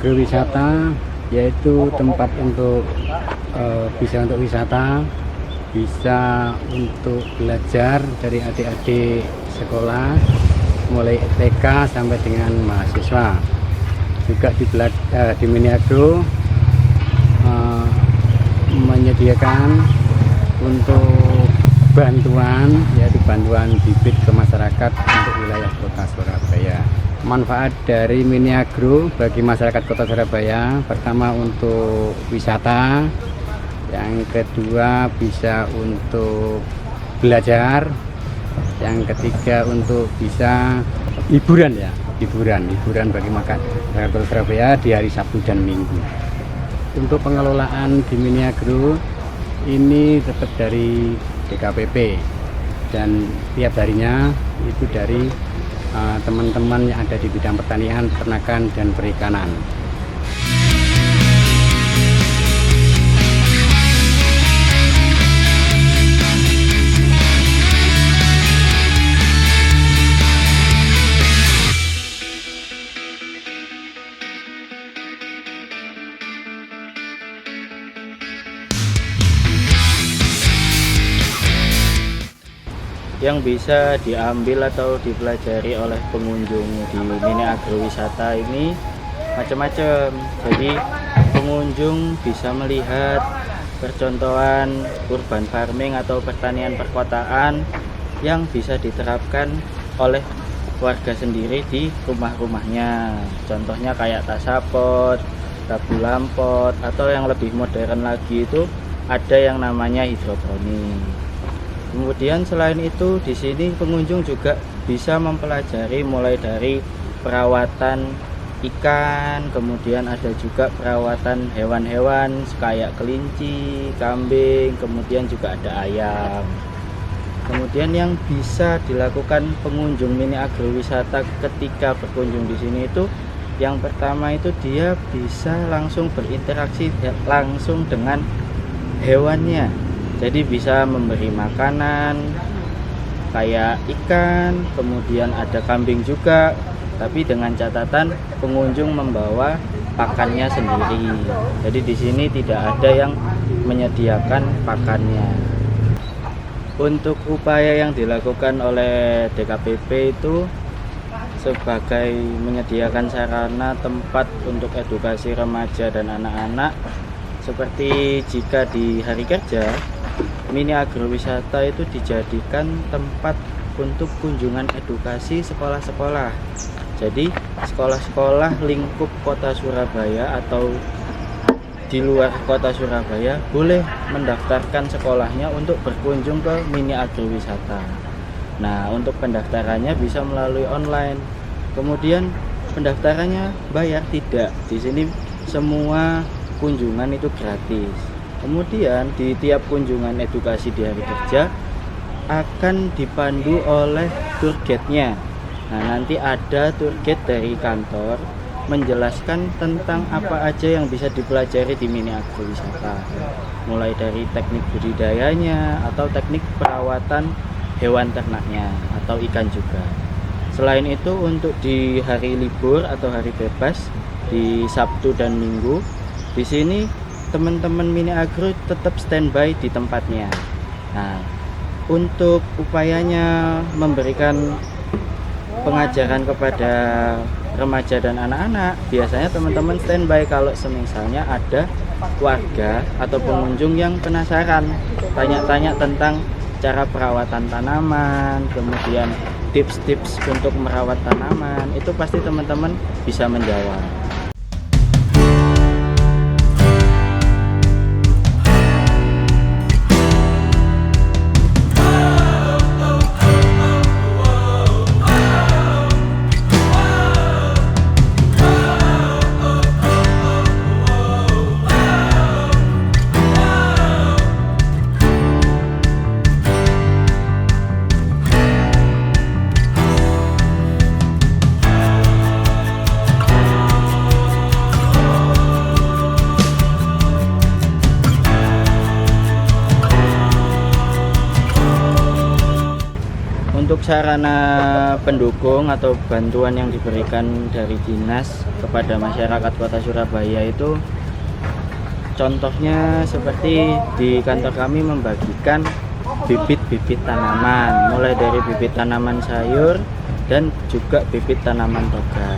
agrowisata, yaitu tempat untuk bisa untuk wisata, bisa untuk belajar dari adik-adik sekolah mulai TK sampai dengan mahasiswa. Juga di Mini Agro menyediakan untuk bantuan, yaitu bantuan bibit ke masyarakat untuk wilayah Kota Surabaya. Manfaat dari Mini Agro bagi masyarakat Kota Surabaya, pertama untuk wisata, yang kedua bisa untuk belajar, yang ketiga untuk bisa hiburan bagi masyarakat Kota Surabaya di hari Sabtu dan Minggu. Untuk pengelolaan di Mini Agro ini tetap dari DKPP, dan tiap harinya itu dari teman-teman yang ada di bidang pertanian, peternakan, dan perikanan. Yang bisa diambil atau dipelajari oleh pengunjung di Mini Agrowisata ini macam-macam. Jadi pengunjung bisa melihat percontohan urban farming atau pertanian perkotaan yang bisa diterapkan oleh warga sendiri di rumah-rumahnya. Contohnya kayak tasapot, tabu lampot, atau yang lebih modern lagi itu ada yang namanya hidroponik. Kemudian selain itu di sini pengunjung juga bisa mempelajari mulai dari perawatan ikan, kemudian ada juga perawatan hewan-hewan kayak kelinci, kambing, kemudian juga ada ayam. Kemudian yang bisa dilakukan pengunjung Mini Agrowisata ketika berkunjung di sini itu yang pertama itu dia bisa langsung berinteraksi langsung dengan hewannya. Jadi bisa memberi makanan kayak ikan, kemudian ada kambing juga, tapi dengan catatan pengunjung membawa pakannya sendiri. Jadi di sini tidak ada yang menyediakan pakannya. Untuk upaya yang dilakukan oleh DKPP itu sebagai menyediakan sarana tempat untuk edukasi remaja dan anak-anak, seperti jika di hari kerja Mini Agrowisata itu dijadikan tempat untuk kunjungan edukasi sekolah-sekolah. Jadi sekolah-sekolah lingkup Kota Surabaya atau di luar Kota Surabaya boleh mendaftarkan sekolahnya untuk berkunjung ke Mini Agrowisata. Nah, untuk pendaftarannya bisa melalui online. Kemudian pendaftarannya bayar tidak. Di sini semua kunjungan itu gratis. Kemudian di tiap kunjungan edukasi di hari kerja akan dipandu oleh tour guide-nya. Nah, nanti ada tour guide dari kantor menjelaskan tentang apa aja yang bisa dipelajari di Mini Agrowisata. Mulai dari teknik budidayanya atau teknik perawatan hewan ternaknya atau ikan juga. Selain itu untuk di hari libur atau hari bebas di Sabtu dan Minggu, di sini teman-teman Mini Agro tetap standby di tempatnya. Nah, untuk upayanya memberikan pengajaran kepada remaja dan anak-anak, biasanya teman-teman standby kalau semisalnya ada warga atau pengunjung yang penasaran, tanya-tanya tentang cara perawatan tanaman, kemudian tips-tips untuk merawat tanaman, itu pasti teman-teman bisa menjawab. untuk sarana pendukung atau bantuan yang diberikan dari dinas kepada masyarakat Kota Surabaya itu contohnya seperti di kantor kami membagikan bibit-bibit tanaman, mulai dari bibit tanaman sayur dan juga bibit tanaman toga.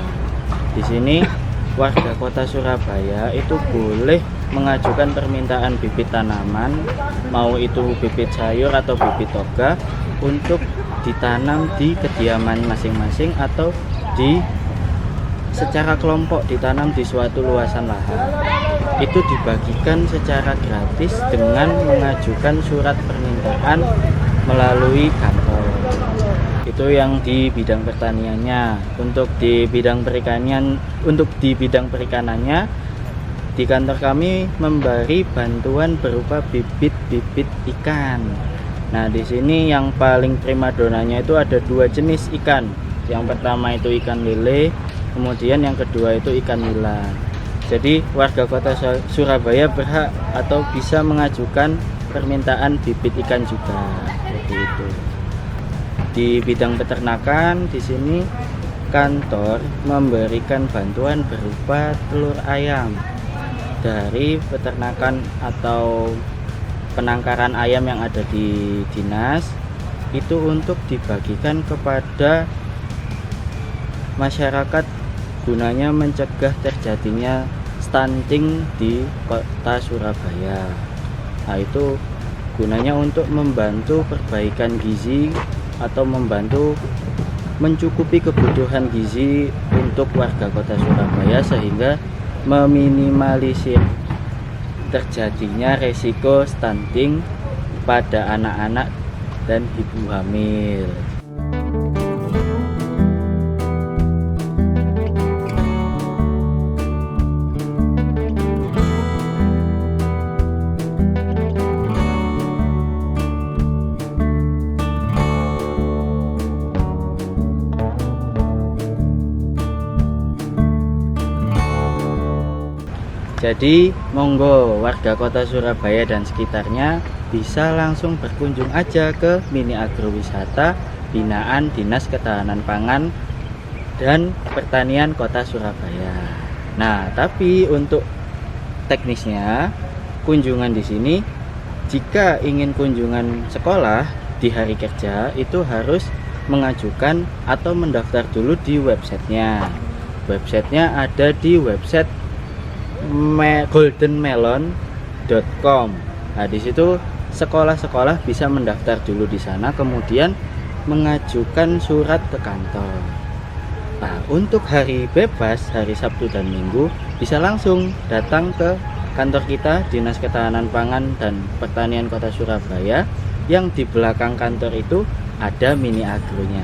Di sini warga Kota Surabaya itu boleh mengajukan permintaan bibit tanaman, mau itu bibit sayur atau bibit toga, untuk ditanam di kediaman masing-masing atau secara kelompok ditanam di suatu luasan lahan. Itu dibagikan secara gratis dengan mengajukan surat permintaan melalui kantor. Itu yang di bidang pertaniannya. Untuk di bidang perikanannya, di kantor kami memberi bantuan berupa bibit-bibit ikan. Nah, di sini yang paling primadonanya itu ada 2 jenis ikan. Yang pertama itu ikan lele, kemudian yang kedua itu ikan nila. Jadi warga Kota Surabaya berhak atau bisa mengajukan permintaan bibit ikan juga, seperti itu. Di bidang peternakan, di sini kantor memberikan bantuan berupa telur ayam dari peternakan atau penangkaran ayam yang ada di dinas, itu untuk dibagikan kepada masyarakat gunanya mencegah terjadinya stunting di Kota Surabaya. Nah, itu gunanya untuk membantu perbaikan gizi atau membantu mencukupi kebutuhan gizi untuk warga Kota Surabaya sehingga meminimalisir terjadinya resiko stunting pada anak-anak dan ibu hamil. Jadi monggo warga Kota Surabaya dan sekitarnya bisa langsung berkunjung aja ke Mini Agrowisata binaan Dinas Ketahanan Pangan dan Pertanian Kota Surabaya. Nah, tapi untuk teknisnya kunjungan di sini, jika ingin kunjungan sekolah di hari kerja itu harus mengajukan atau mendaftar dulu di websitenya. Websitenya ada di website goldenmelon.com. Nah, di situ sekolah-sekolah bisa mendaftar dulu di sana, kemudian mengajukan surat ke kantor. Nah, untuk hari bebas, hari Sabtu dan Minggu, bisa langsung datang ke kantor kita, Dinas Ketahanan Pangan dan Pertanian Kota Surabaya, yang di belakang kantor itu ada mini agronya.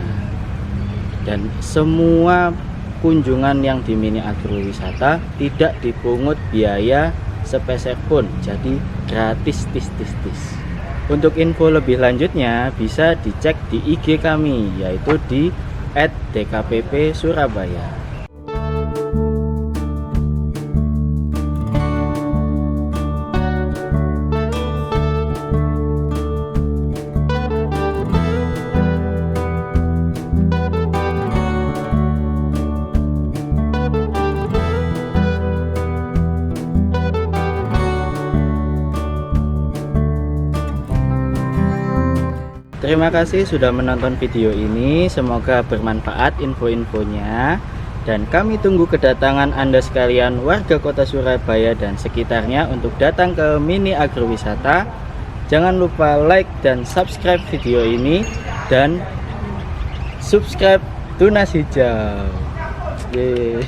Dan semua kunjungan yang di Mini Agrowisata tidak dipungut biaya sepeser pun, jadi gratis tis. Untuk info lebih lanjutnya bisa dicek di IG kami, yaitu di @dkpp_surabaya. Terima kasih sudah menonton video ini, semoga bermanfaat info-infonya, dan kami tunggu kedatangan Anda sekalian warga Kota Surabaya dan sekitarnya untuk datang ke Mini Agrowisata. Jangan lupa like dan subscribe video ini dan subscribe Tunas Hijau. Yeay.